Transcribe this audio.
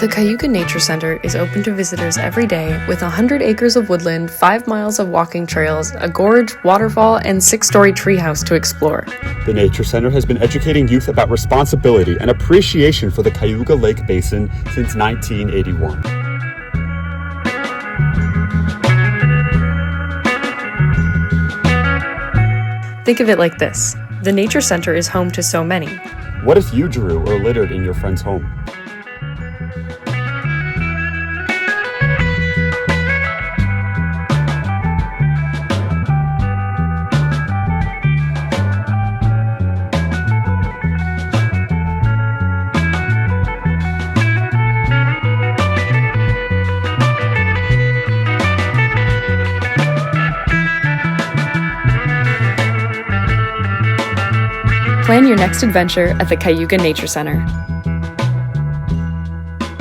The Cayuga Nature Center is open to visitors every day with 100 acres of woodland, 5 miles of walking trails, a gorge, waterfall, and 6-story treehouse to explore. The Nature Center has been educating youth about responsibility and appreciation for the Cayuga Lake Basin since 1981. Think of it like this. The Nature Center is home to so many. What if you drew or littered in your friend's home? Plan your next adventure at the Cayuga Nature Center.